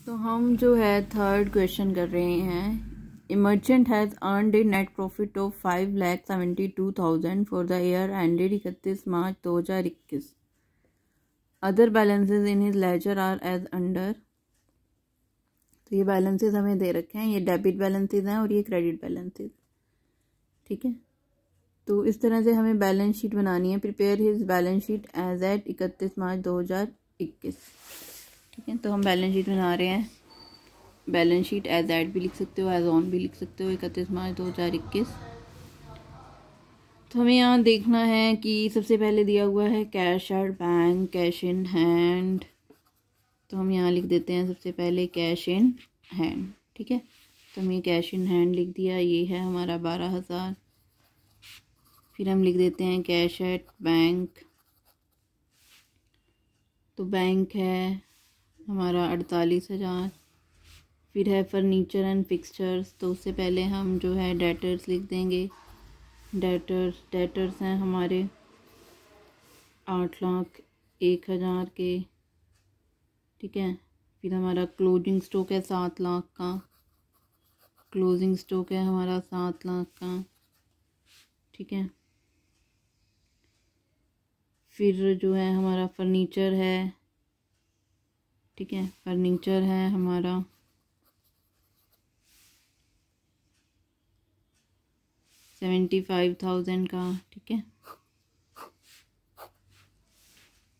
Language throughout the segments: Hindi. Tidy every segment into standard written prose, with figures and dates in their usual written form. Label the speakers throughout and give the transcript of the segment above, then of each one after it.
Speaker 1: तो हम जो है थर्ड क्वेश्चन कर रहे हैं। A merchant has earned a net profit of 5,72,000 for the year ended 31 March 2021। Other balances in his ledger are as under. तो ये बैलेंसेज हमें दे रखे हैं, ये डेबिट बैलेंसेज हैं और ये क्रेडिट बैलेंसेज। ठीक है, तो इस तरह से हमें बैलेंस शीट बनानी है। Prepare his balance sheet as at 31 March 2021। ठीक है, तो हम बैलेंस शीट बना रहे हैं। बैलेंस शीट एज एट भी लिख सकते हो, एज ऑन भी लिख सकते हो, 31 मार्च 2021। तो हमें यहाँ देखना है कि सबसे पहले दिया हुआ है cash at bank, cash in hand. तो हम यहाँ लिख देते हैं सबसे पहले कैश इन हैंड। ठीक है, तो हम ये कैश इन हैंड लिख दिया, ये है हमारा 12,000। फिर हम लिख देते हैं कैश एट बैंक। तो बैंक है हमारा 48,000। फिर है फर्नीचर एंड फिक्सचर्स, तो उससे पहले हम जो है डेटर्स लिख देंगे। डेटर्स हैं हमारे 8,01,000 के। ठीक है, फिर हमारा क्लोजिंग स्टॉक है 7 लाख का। क्लोजिंग स्टॉक है हमारा 7 लाख का। ठीक है, फिर जो है हमारा फर्नीचर है। ठीक है, फर्नीचर है हमारा 75,000 का। ठीक है,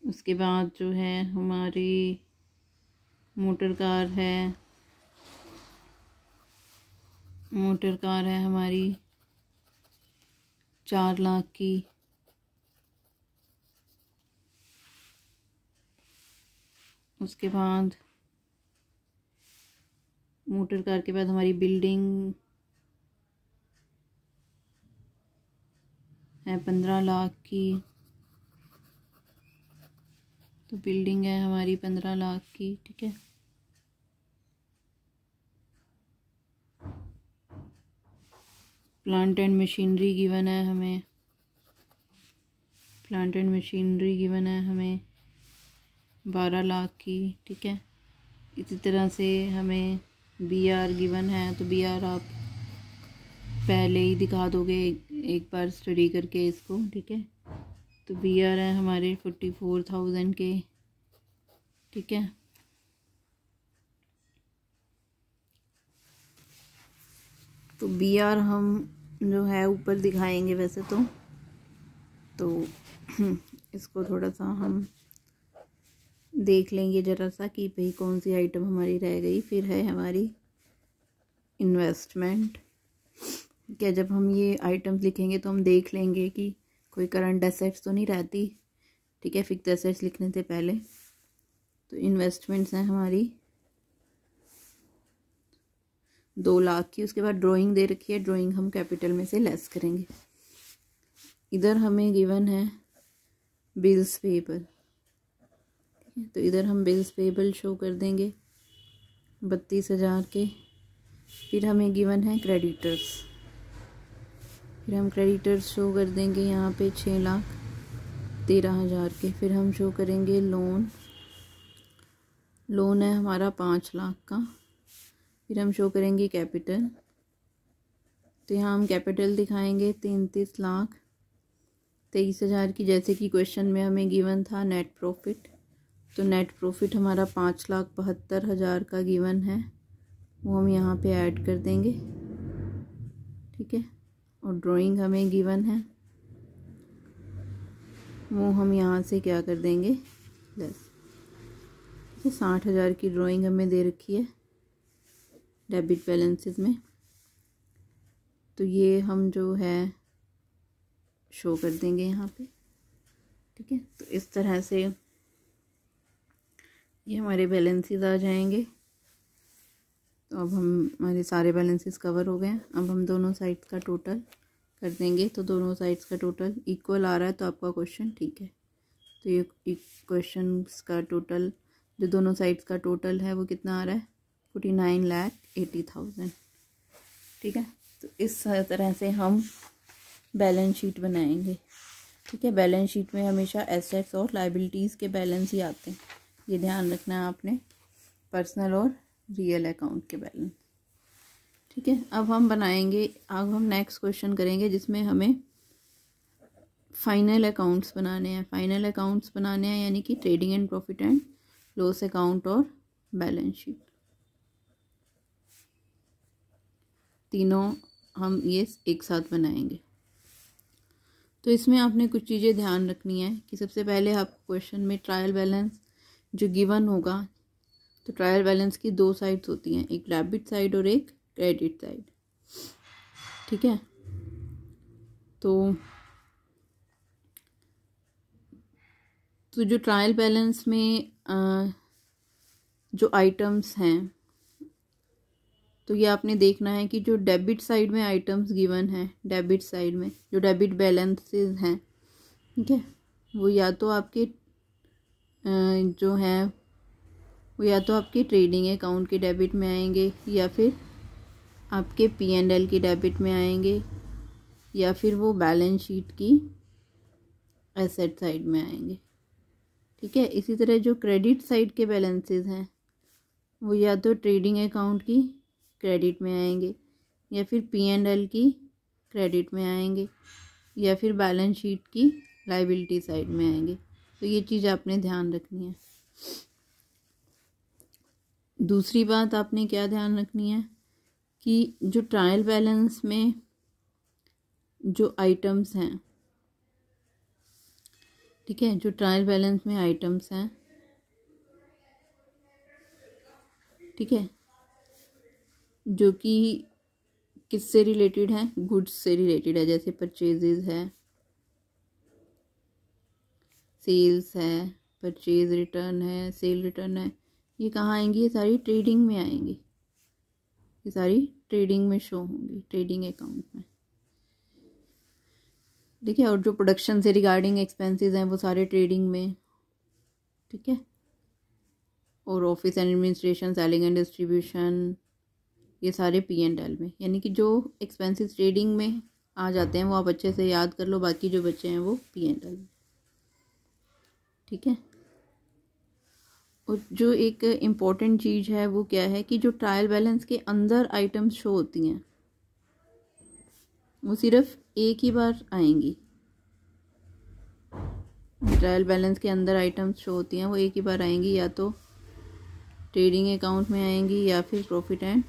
Speaker 1: उसके बाद जो है हमारी मोटर कार है हमारी 4 लाख की। उसके बाद मोटर कार के बाद हमारी बिल्डिंग है 15 लाख की। तो बिल्डिंग है हमारी 15 लाख की। ठीक है, प्लांट एंड मशीनरी गिवन है हमें। प्लांट एंड मशीनरी गिवन है हमें 12 लाख की। ठीक है, इसी तरह से हमें BR गिवन है, तो BR आप पहले ही दिखा दोगे एक बार स्टडी करके इसको। ठीक है, तो BR है हमारे 44,000 के। ठीक है, तो BR हम जो है ऊपर दिखाएंगे वैसे तो इसको थोड़ा सा हम देख लेंगे ज़रा सा कि भाई कौन सी आइटम हमारी रह गई। फिर है हमारी इन्वेस्टमेंट। क्या जब हम ये आइटम्स लिखेंगे तो हम देख लेंगे कि कोई करंट एसेट्स तो नहीं रहती। ठीक है, फिक्स एसेट्स लिखने से पहले। तो इन्वेस्टमेंट्स हैं हमारी 2 लाख की। उसके बाद ड्राइंग दे रखी है, ड्राइंग हम कैपिटल में से लेस करेंगे। इधर हमें गिवन है बिल्स पेबल। ठीक है, तो इधर हम बिल्स पेबल शो कर देंगे 32,000 के। फिर हमें गिवन है क्रेडिटर्स। फिर हम क्रेडिटर्स शो कर देंगे यहाँ पे 6,13,000 के। फिर हम शो करेंगे लोन है हमारा 5 लाख का। फिर हम शो करेंगे कैपिटल। तो यहाँ हम कैपिटल दिखाएंगे 33,23,000 की, जैसे कि क्वेश्चन में हमें गिवन था नेट प्रॉफिट। तो नेट प्रॉफिट हमारा 5,72,000 का गिवन है, वो हम यहाँ पे ऐड कर देंगे। ठीक है, और ड्राइंग हमें गिवन है, वो हम यहाँ से क्या कर देंगे लेस। ठीक है, 60,000 की ड्राइंग हमें दे रखी है डेबिट बैलेंसेस में। तो ये हम जो है शो कर देंगे यहाँ पे। ठीक है, तो इस तरह से ये हमारे बैलेंसेस आ जाएंगे। तो अब हमारे सारे बैलेंसेस कवर हो गए हैं। अब हम दोनों साइड्स का टोटल कर देंगे। तो दोनों साइड्स का टोटल इक्वल आ रहा है, तो आपका क्वेश्चन ठीक है। तो ये क्वेश्चन का टोटल जो दोनों साइड्स का टोटल है वो कितना आ रहा है 49,80,000। ठीक है, तो इस तरह से हम बैलेंस शीट बनाएंगे। ठीक है, बैलेंस शीट में हमेशा एसेट्स और लायबिलिटीज़ के बैलेंस ही आते हैं, ये ध्यान रखना है आपने। पर्सनल और रियल अकाउंट के बैलेंस। ठीक है, अब हम नेक्स्ट क्वेश्चन करेंगे जिसमें हमें फाइनल अकाउंट्स बनाने हैं यानी कि trading and profit and loss account और बैलेंस शीट, तीनों हम ये एक साथ बनाएंगे। तो इसमें आपने कुछ चीज़ें ध्यान रखनी है कि सबसे पहले आपको क्वेश्चन में ट्रायल बैलेंस जो गिवन होगा, तो ट्रायल बैलेंस की दो साइड्स होती हैं, एक डेबिट साइड और एक क्रेडिट साइड। ठीक है, तो जो ट्रायल बैलेंस में जो आइटम्स हैं, तो ये आपने देखना है कि जो डेबिट साइड में आइटम्स गिवन हैं, डेबिट साइड में जो डेबिट बैलेंसेस हैं, ठीक है, वो या तो आपके जो हैं वो या तो आपके ट्रेडिंग अकाउंट के डेबिट में आएंगे, या फिर आपके P&L की डेबिट में आएंगे, या फिर वो बैलेंस शीट की एसेट साइड में आएंगे। ठीक है, इसी तरह जो क्रेडिट साइड के बैलेंसेस हैं वो या तो ट्रेडिंग अकाउंट की क्रेडिट में आएंगे, या फिर P&L की क्रेडिट में आएंगे, या फिर बैलेंस शीट की लायबिलिटी साइड में आएंगे। तो ये चीज़ आपने ध्यान रखनी है। दूसरी बात आपने क्या ध्यान रखनी है कि जो ट्रायल बैलेंस में जो आइटम्स हैं, ठीक है, जो ट्रायल बैलेंस में आइटम्स हैं, ठीक है, जो कि किससे रिलेटेड हैं, गुड्स से रिलेटेड है, जैसे परचेजेस है, सेल्स है, परचेज रिटर्न है, सेल रिटर्न है, ये कहाँ आएंगी, ये सारी ट्रेडिंग में आएंगी, ये सारी ट्रेडिंग में शो होंगी, ट्रेडिंग अकाउंट में। ठीक है, और जो प्रोडक्शन से रिगार्डिंग एक्सपेंसेस हैं वो सारे ट्रेडिंग में। ठीक है, और office and administration, selling and distribution, ये सारे P&L में, यानी कि जो एक्सपेंसेस ट्रेडिंग में आ जाते हैं वो आप अच्छे से याद कर लो, बाकी जो बचे हैं वो P&L में। ठीक है, और जो एक इम्पॉर्टेंट चीज़ है वो क्या है कि जो ट्रायल बैलेंस के अंदर आइटम्स शो होती हैं वो सिर्फ एक ही बार आएंगी। ट्रायल बैलेंस के अंदर आइटम्स शो होती हैं वो एक ही बार आएंगी, या तो ट्रेडिंग अकाउंट में आएंगी, या फिर प्रॉफिट एंड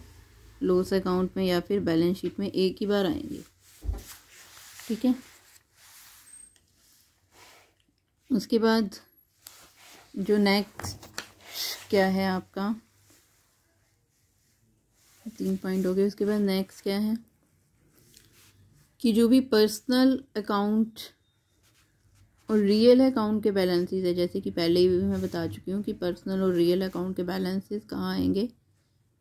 Speaker 1: लॉस अकाउंट में, या फिर बैलेंस शीट में, एक ही बार आएंगी। ठीक है, उसके बाद जो नेक्स्ट क्या है आपका, 3 पॉइंट हो गए। उसके बाद नेक्स्ट क्या है कि जो भी पर्सनल अकाउंट और रियल अकाउंट के बैलेंसेस है, जैसे कि पहले ही मैं बता चुकी हूँ कि पर्सनल और रियल अकाउंट के बैलेंसेस कहाँ आएंगे,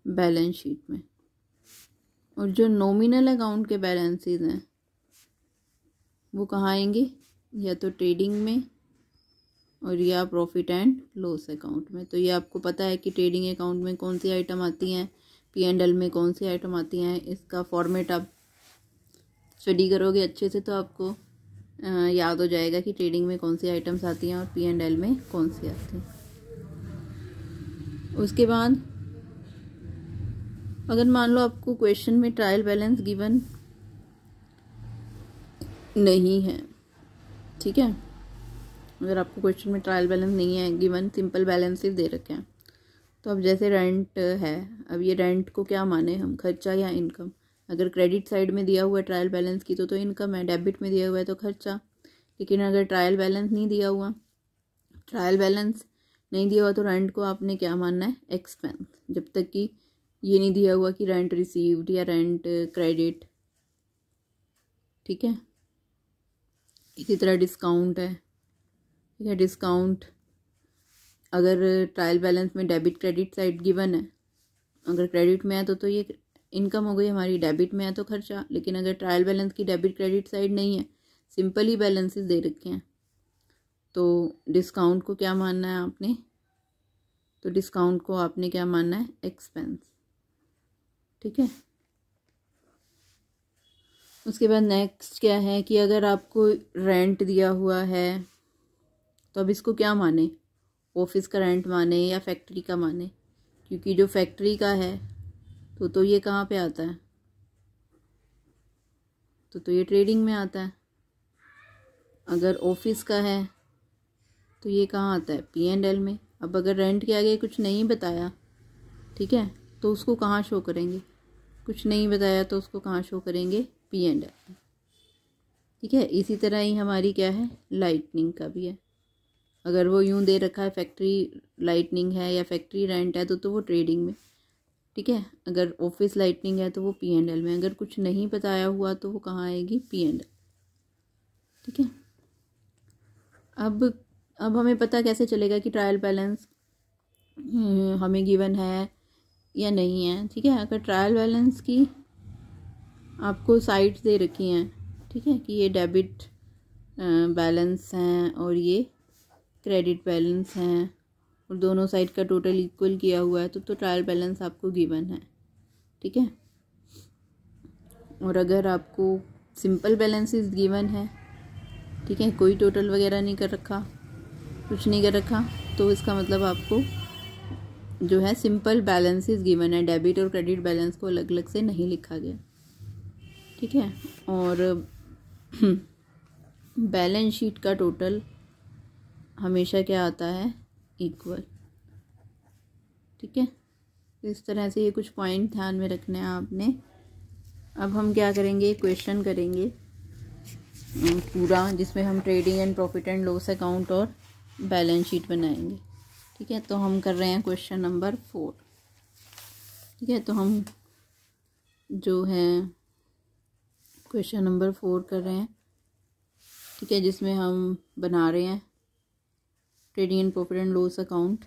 Speaker 1: बैलेंस शीट में। और जो नॉमिनल अकाउंट के बैलेंसेस हैं वो कहाँ आएंगे, या तो ट्रेडिंग में और या प्रॉफिट एंड लॉस अकाउंट में। तो ये आपको पता है कि ट्रेडिंग अकाउंट में कौन सी आइटम आती हैं, P&L में कौन सी आइटम आती हैं। इसका फॉर्मेट आप स्टडी करोगे अच्छे से तो आपको याद हो जाएगा कि ट्रेडिंग में कौन सी आइटम्स आती हैं और P&L में कौन सी आती हैं। उसके बाद अगर मान लो आपको क्वेश्चन में ट्रायल बैलेंस गिवन नहीं है, ठीक है, अगर आपको क्वेश्चन में ट्रायल बैलेंस नहीं है गिवन, सिंपल बैलेंसेस दे रखे हैं, तो अब जैसे रेंट है, अब ये रेंट को क्या माने हम, खर्चा या इनकम। अगर क्रेडिट साइड में दिया हुआ है ट्रायल बैलेंस की तो इनकम है, डेबिट में दिया हुआ है तो खर्चा। लेकिन अगर ट्रायल बैलेंस नहीं दिया हुआ, ट्रायल बैलेंस नहीं दिया हुआ तो रेंट को आपने क्या मानना है, एक्सपेंस, जब तक कि ये नहीं दिया हुआ कि रेंट रिसीव्ड या रेंट क्रेडिट। ठीक है, इसी तरह डिस्काउंट है, ठीक है, डिस्काउंट अगर ट्रायल बैलेंस में डेबिट क्रेडिट साइड गिवन है, अगर क्रेडिट में है तो ये इनकम हो गई हमारी, डेबिट में है तो खर्चा। लेकिन अगर ट्रायल बैलेंस की डेबिट क्रेडिट साइड नहीं है, सिंपल ही बैलेंसेस दे रखे हैं, तो डिस्काउंट को क्या मानना है आपने, तो डिस्काउंट को आपने क्या मानना है, एक्सपेंस। ठीक है, उसके बाद नेक्स्ट क्या है कि अगर आपको रेंट दिया हुआ है तो अब इसको क्या माने, ऑफिस का रेंट माने या फैक्ट्री का माने। क्योंकि जो फैक्ट्री का है तो ये कहाँ पे आता है, तो ये ट्रेडिंग में आता है। अगर ऑफिस का है तो ये कहाँ आता है, P&L में। अब अगर रेंट के आगे कुछ नहीं बताया, ठीक है, तो उसको कहाँ शो करेंगे, कुछ नहीं बताया तो उसको कहाँ शो करेंगे, P&L। ठीक है, इसी तरह ही हमारी क्या है, लाइटनिंग का भी है। अगर वो यूं दे रखा है फैक्ट्री लाइटनिंग है या फैक्ट्री रेंट है तो वो ट्रेडिंग में। ठीक है, अगर ऑफिस लाइटनिंग है तो वो P&L में। अगर कुछ नहीं बताया हुआ तो वो कहाँ आएगी, P&L। ठीक है, अब हमें पता कैसे चलेगा कि ट्रायल बैलेंस हमें गिवन है या नहीं है। ठीक है, अगर ट्रायल बैलेंस की आपको साइड्स दे रखी हैं, ठीक है, कि ये डेबिट बैलेंस हैं और ये क्रेडिट बैलेंस हैं और दोनों साइड का टोटल इक्वल किया हुआ है तो ट्रायल बैलेंस आपको गिवन है। ठीक है, और अगर आपको सिंपल बैलेंसेस गिवन है, ठीक है, कोई टोटल वगैरह नहीं कर रखा, कुछ नहीं कर रखा, तो इसका मतलब आपको जो है सिंपल बैलेंसेस गिवन है, डेबिट और क्रेडिट बैलेंस को अलग अलग से नहीं लिखा गया। ठीक है, और बैलेंस शीट का टोटल हमेशा क्या आता है, इक्वल। ठीक है, इस तरह से ये कुछ पॉइंट ध्यान में रखने हैं आपने। अब हम क्या करेंगे, क्वेश्चन करेंगे पूरा, जिसमें हम trading and profit and loss account और बैलेंस शीट बनाएंगे। ठीक है, तो हम कर रहे हैं क्वेश्चन नंबर 4। ठीक है, तो हम जो है क्वेश्चन नंबर 4 कर रहे हैं। ठीक है, जिसमें हम बना रहे हैं trading and profit and loss account.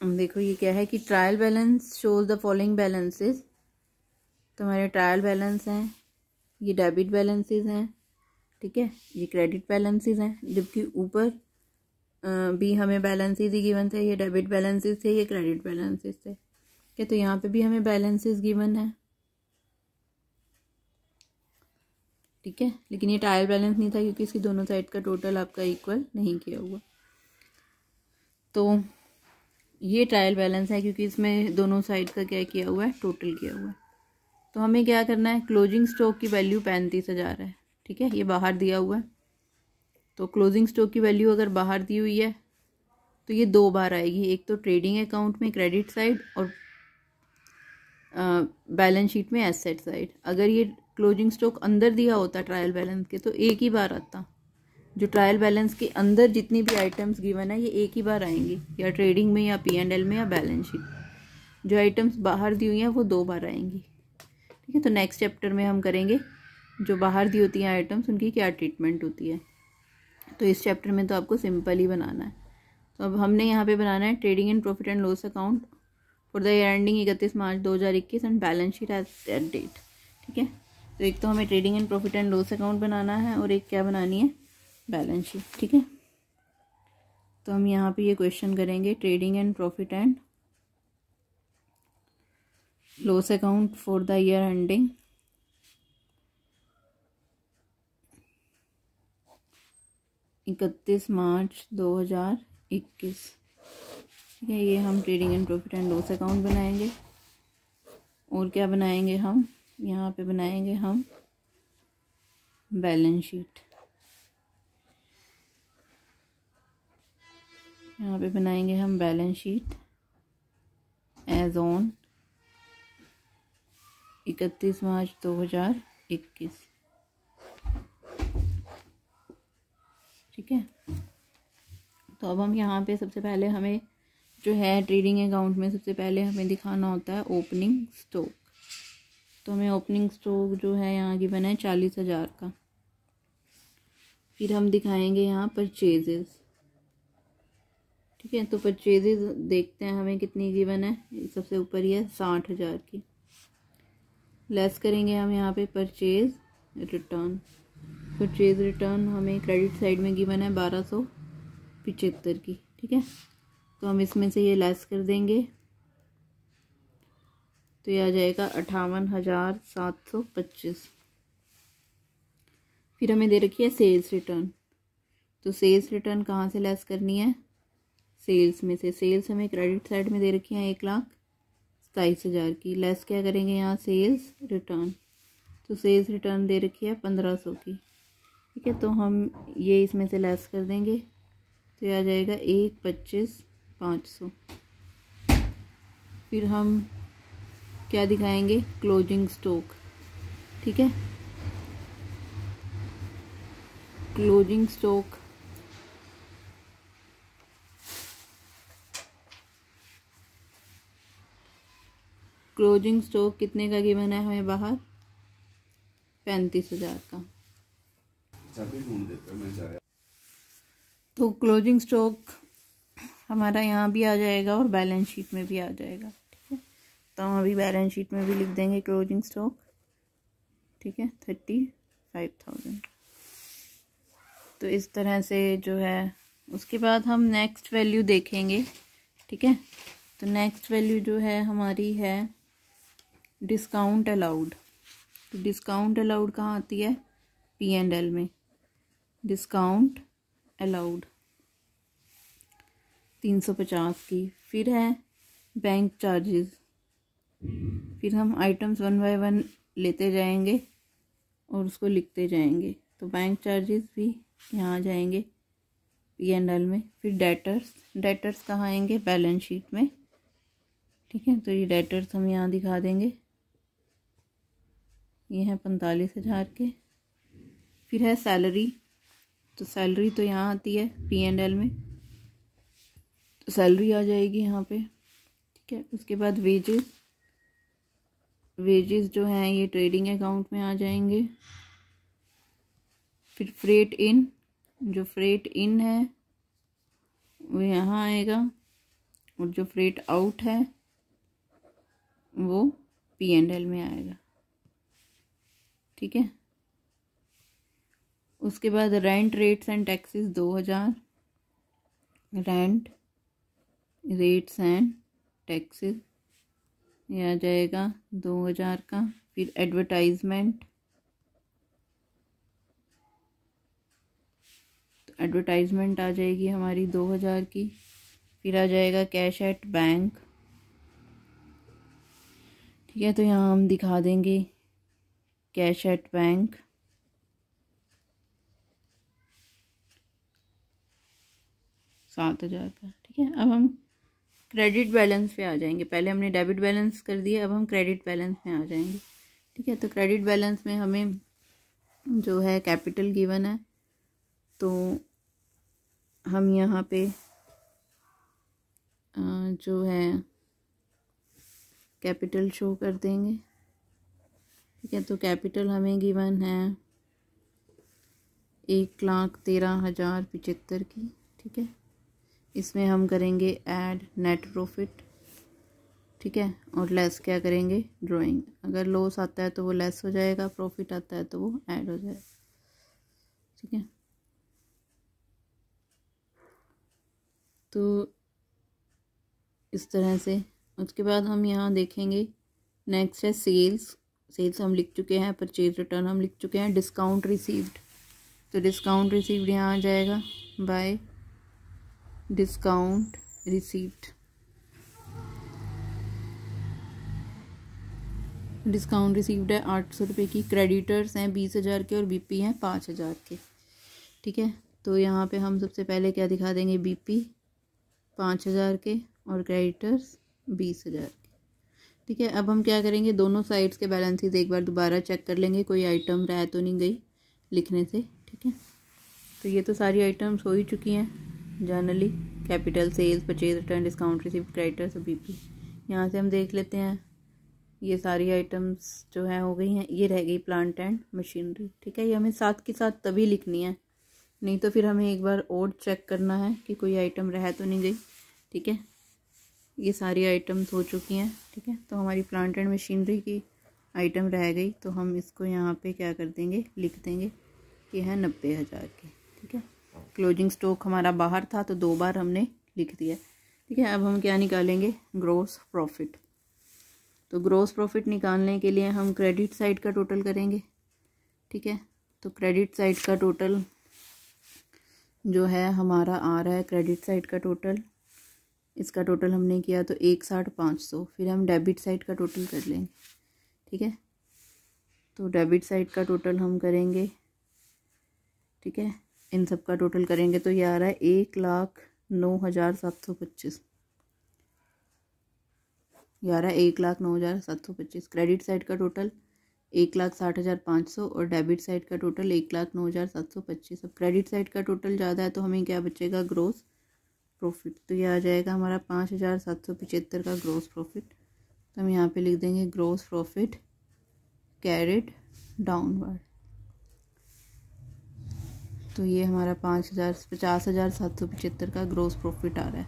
Speaker 1: देखो ये क्या है कि trial balance shows the following balances. तो हमारे ट्रायल बैलेंस हैं, ये डेबिट बैलेंसेस हैं, ठीक है, ये क्रेडिट बैलेंसेस हैं, जबकि ऊपर भी हमें बैलेंसेस ही गिवन थे, ये डेबिट बैलेंसेस थे, ये क्रेडिट बैलेंसेस थे। ठीक है, तो यहाँ पे भी हमें बैलेंसेस गिवन है। ठीक है, लेकिन ये ट्रायल बैलेंस नहीं था क्योंकि इसकी दोनों साइड का टोटल आपका इक्वल नहीं किया हुआ। तो ये ट्रायल बैलेंस है क्योंकि इसमें दोनों साइड का क्या किया हुआ है, टोटल किया हुआ है। तो हमें क्या करना है, क्लोजिंग स्टॉक की वैल्यू 35,000 है। ठीक है, ये बाहर दिया हुआ है, तो क्लोजिंग स्टॉक की वैल्यू अगर बाहर दी हुई है तो ये 2 बार आएगी, एक तो ट्रेडिंग अकाउंट में क्रेडिट साइड और बैलेंस शीट में एसेट साइड। अगर ये क्लोजिंग स्टॉक अंदर दिया होता ट्रायल बैलेंस के तो एक ही बार आता। जो ट्रायल बैलेंस के अंदर जितनी भी आइटम्स गिवन है ये एक ही बार आएंगी, या ट्रेडिंग में या P&L में या बैलेंस शीट। जो आइटम्स बाहर दी हुई हैं वो 2 बार आएंगी। ठीक है, तो नेक्स्ट चैप्टर में हम करेंगे जो बाहर दी होती हैं आइटम्स उनकी क्या ट्रीटमेंट होती है। तो इस चैप्टर में तो आपको सिंपल ही बनाना है। तो अब हमने यहाँ पे बनाना है trading and profit and loss account for the year ending 31 March 2021 and balance sheet at that date. ठीक है, तो एक तो हमें trading and profit and loss account बनाना है और एक क्या बनानी है, बैलेंस शीट। ठीक है, तो हम यहाँ पे ये क्वेश्चन करेंगे trading and profit and loss account for the year ending 31 March 2021। ठीक है, ये हम trading and profit and loss account बनाएंगे। और क्या बनाएंगे हम, यहाँ पे बनाएंगे हम बैलेंस शीट। यहाँ पे बनाएंगे हम balance sheet as on 31 March 2021। ठीक है, तो अब हम यहाँ पे सबसे पहले हमें जो है ट्रेडिंग अकाउंट में सबसे पहले हमें दिखाना होता है ओपनिंग स्टॉक। तो हमें ओपनिंग स्टॉक जो है यहाँ की बना है 40,000 का। फिर हम दिखाएंगे यहाँ परचेजेस। ठीक है, तो परचेजेस देखते हैं हमें कितनी गिवन है, सबसे ऊपर ही है 60,000 की। लेस करेंगे हम यहाँ पे परचेज रिटर्न। परचेज रिटर्न हमें क्रेडिट साइड में गिवन है 1275 की। ठीक है, तो हम इसमें से ये लेस कर देंगे तो ये आ जाएगा 58,725। फिर हमें दे रखी है सेल्स रिटर्न। तो सेल्स रिटर्न कहाँ से लेस करनी है, सेल्स में से, सेल्स हमें क्रेडिट साइड में दे रखी हैं 1,27,000 की, लेस क्या करेंगे यहाँ सेल्स रिटर्न, तो सेल्स रिटर्न दे रखी है 1500 की, ठीक है। तो हम ये इसमें से लेस कर देंगे तो ये आ जाएगा 1,25,500। फिर हम क्या दिखाएंगे, क्लोजिंग स्टॉक, ठीक है। क्लोजिंग स्टॉक कितने का गिवन है हमें बाहर, 35,000 का। तो क्लोजिंग स्टॉक हमारा यहाँ भी आ जाएगा और बैलेंस शीट में भी आ जाएगा, ठीक है। तो हम अभी बैलेंस शीट में भी लिख देंगे क्लोजिंग स्टॉक, ठीक है, 35,000। तो इस तरह से जो है, उसके बाद हम नेक्स्ट वैल्यू देखेंगे, ठीक है। तो नेक्स्ट वैल्यू जो है हमारी है डिस्काउंट अलाउड। तो डिस्काउंट अलाउड कहाँ आती है, P&L में, डिस्काउंट अलाउड 350 की। फिर है बैंक चार्जेस, फिर हम आइटम्स 1 बाय 1 लेते जाएंगे और उसको लिखते जाएंगे। तो बैंक चार्जेस भी यहाँ जाएंगे P&L में। फिर डेटर्स कहाँ आएंगे, बैलेंस शीट में, ठीक है। तो ये डेटर्स हम यहाँ दिखा देंगे, ये हैं 45,000 के। फिर है सैलरी, तो सैलरी तो यहाँ आती है P&L में, तो सैलरी आ जाएगी यहाँ पे, ठीक है। उसके बाद वेजेस जो हैं ये ट्रेडिंग अकाउंट में आ जाएंगे। फिर फ्रेट इन, जो फ्रेट इन है वो यहाँ आएगा, और जो फ्रेट आउट है वो P&L में आएगा, ठीक है। उसके बाद rent rates and taxes 2,000, rent rates and taxes ये आ जाएगा 2,000 का। फिर एडवर्टाइजमेंट, तो एडवर्टाइजमेंट आ जाएगी हमारी 2,000 की। फिर आ जाएगा कैश एट बैंक, ठीक है। तो यहाँ हम दिखा देंगे कैश एट बैंक, $7,000 का, ठीक है। अब हम क्रेडिट बैलेंस पे आ जाएंगे, पहले हमने डेबिट बैलेंस कर दिया, अब हम क्रेडिट बैलेंस में आ जाएंगे, ठीक है। तो क्रेडिट बैलेंस में हमें जो है कैपिटल गिवन है, तो हम यहाँ पे जो है कैपिटल शो कर देंगे, ठीक है। तो कैपिटल हमें गिवन है 1,13,075 की, ठीक है। इसमें हम करेंगे ऐड नेट प्रॉफिट, ठीक है, और लेस क्या करेंगे, ड्राइंग। अगर लॉस आता है तो वो लेस हो जाएगा, प्रॉफिट आता है तो वो ऐड हो जाएगा, ठीक है। तो इस तरह से उसके बाद हम यहाँ देखेंगे, नेक्स्ट है सेल्स हम लिख चुके हैं, परचेज रिटर्न हम लिख चुके हैं। डिस्काउंट रिसीव्ड, तो डिस्काउंट रिसीव्ड यहाँ आ जाएगा bye discount received. Discount received है 800 रुपये की, क्रेडिटर्स हैं 20,000 के और बीपी हैं 5,000 के, ठीक है। तो यहाँ पे हम सबसे पहले क्या दिखा देंगे, बीपी 5,000 के और क्रेडिटर्स 20,000 के, ठीक है। अब हम क्या करेंगे, दोनों साइड्स के बैलेंसेस एक बार दोबारा चेक कर लेंगे, कोई आइटम रह तो नहीं गई लिखने से, ठीक है। तो ये तो सारी आइटम्स हो ही चुकी हैं generally, capital, sales, purchase return, discount received, creditors और बीपी। यहाँ से हम देख लेते हैं, ये सारी आइटम्स जो है हो गई हैं। ये रह गई प्लांट एंड मशीनरी, ठीक है। ये हमें साथ के साथ तभी लिखनी है, नहीं तो फिर हमें एक बार और चेक करना है कि कोई आइटम रह तो नहीं गई, ठीक है। ये सारी आइटम्स हो चुकी हैं, ठीक है। तो हमारी प्लांट एंड मशीनरी की आइटम रह गई, तो हम इसको यहाँ पे क्या कर देंगे, लिख देंगे कि है 90,000 की, ठीक है। क्लोजिंग स्टॉक हमारा बाहर था तो 2 बार हमने लिख दिया, ठीक है। अब हम क्या निकालेंगे, ग्रॉस प्रॉफिट। तो ग्रॉस प्रॉफिट निकालने के लिए हम क्रेडिट साइड का टोटल करेंगे, ठीक है। तो क्रेडिट साइड का टोटल जो है हमारा आ रहा है, क्रेडिट साइड का टोटल इसका टोटल हमने किया तो 1,60,500। फिर हम डेबिट साइड का टोटल कर लेंगे, ठीक है। तो डेबिट साइड का टोटल हम करेंगे, ठीक है, इन सब का टोटल करेंगे तो ये आ रहा है 1,09,725। ये आ रहा है 1,09,725। क्रेडिट साइड का टोटल 1,60,500 और डेबिट साइड का टोटल 1,09,725। अब क्रेडिट साइड का टोटल ज़्यादा है तो हमें क्या बचेगा, ग्रोस प्रॉफिट। तो ये आ जाएगा हमारा 5,775 का ग्रोस प्रॉफिट। तो हम यहाँ पे लिख देंगे ग्रोस प्रॉफिट कैरिड डाउनवर्ड। तो ये हमारा 50,775 का ग्रोस प्रॉफिट आ रहा है,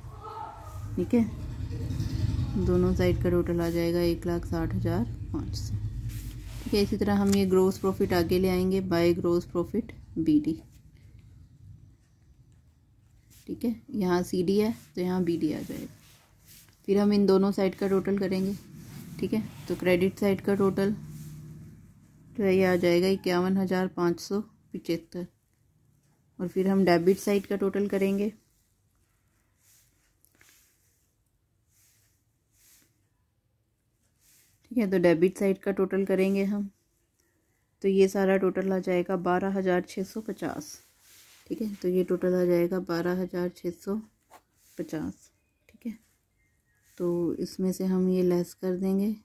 Speaker 1: ठीक है। दोनों साइड का टोटल आ जाएगा 1,60,500, ठीक है। इसी तरह हम ये ग्रोस प्रॉफिट आगे ले आएंगे बाय ग्रोस प्रॉफिट BD, ठीक है। यहाँ CD है तो यहाँ BD आ जाएगा। फिर हम इन दोनों साइड का टोटल करेंगे, ठीक है। तो क्रेडिट साइड का टोटल तो ये आ जाएगा 51,575। और फिर हम डेबिट साइड का टोटल करेंगे, ठीक है। तो डेबिट साइड का टोटल करेंगे हम, तो ये सारा टोटल आ जाएगा 12,650, ठीक है। तो ये टोटल आ जाएगा 12,650, ठीक है। तो इसमें से हम ये लेस कर देंगे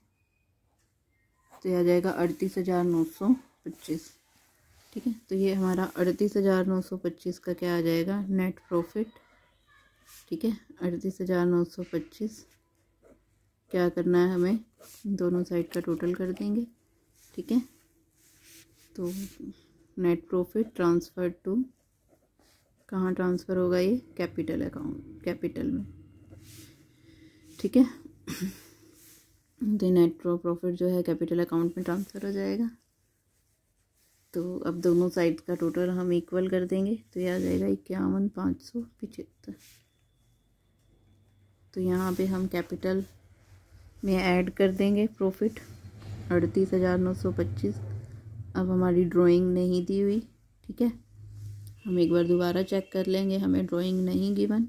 Speaker 1: तो ये आ जाएगा 38,925, ठीक है। तो ये हमारा 38,925 का क्या आ जाएगा, नेट प्रॉफिट, ठीक है। 38,925 क्या करना है हमें, दोनों साइड का टोटल कर देंगे, ठीक है। तो नेट प्रॉफिट ट्रांसफ़र टू, कहाँ ट्रांसफ़र होगा, ये कैपिटल अकाउंट, कैपिटल में, ठीक है। तो नेट प्रॉफिट जो है कैपिटल अकाउंट में ट्रांसफ़र हो जाएगा। तो अब दोनों साइड का टोटल हम इक्वल कर देंगे तो ये आ जाएगा 51,575। तो यहाँ पे हम कैपिटल में ऐड कर देंगे प्रॉफिट 38,925। अब हमारी ड्राइंग नहीं दी हुई, ठीक है। हम एक बार दोबारा चेक कर लेंगे, हमें ड्राइंग नहीं गिवन,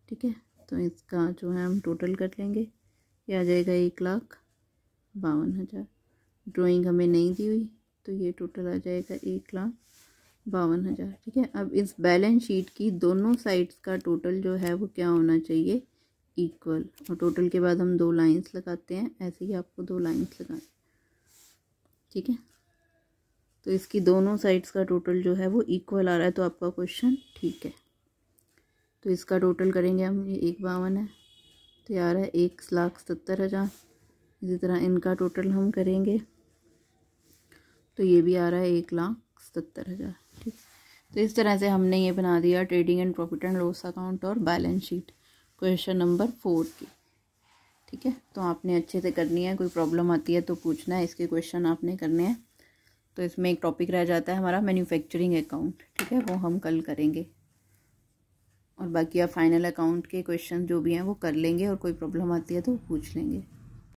Speaker 1: ठीक है। तो इसका जो है हम टोटल कर लेंगे, ये आ जाएगा 1,52,000। ड्राइंग हमें नहीं दी हुई तो ये टोटल आ जाएगा 1,52,000, ठीक है। अब इस बैलेंस शीट की दोनों साइड्स का टोटल जो है वो क्या होना चाहिए, इक्वल। और टोटल के बाद हम 2 लाइंस लगाते हैं, ऐसे ही आपको 2 लाइंस लगानी, ठीक है। तो इसकी दोनों साइड्स का टोटल जो है वो इक्वल आ रहा है तो आपका क्वेश्चन ठीक है। तो इसका टोटल करेंगे हम, ये 1,52 है तो ये आ रहा है 1,70,000। इसी तरह इनका टोटल हम करेंगे तो ये भी आ रहा है 1,70,000, ठीक। तो इस तरह से हमने ये बना दिया trading and profit and loss account और बैलेंस शीट क्वेश्चन नंबर 4 की, ठीक है। तो आपने अच्छे से करनी है, कोई प्रॉब्लम आती है तो पूछना है, इसके क्वेश्चन आपने करने हैं। तो इसमें एक टॉपिक रह जाता है हमारा मैन्युफैक्चरिंग अकाउंट, ठीक है, वो हम कल करेंगे। और बाकी आप फाइनल अकाउंट के क्वेश्चन जो भी हैं वो कर लेंगे और कोई प्रॉब्लम आती है तो पूछ लेंगे।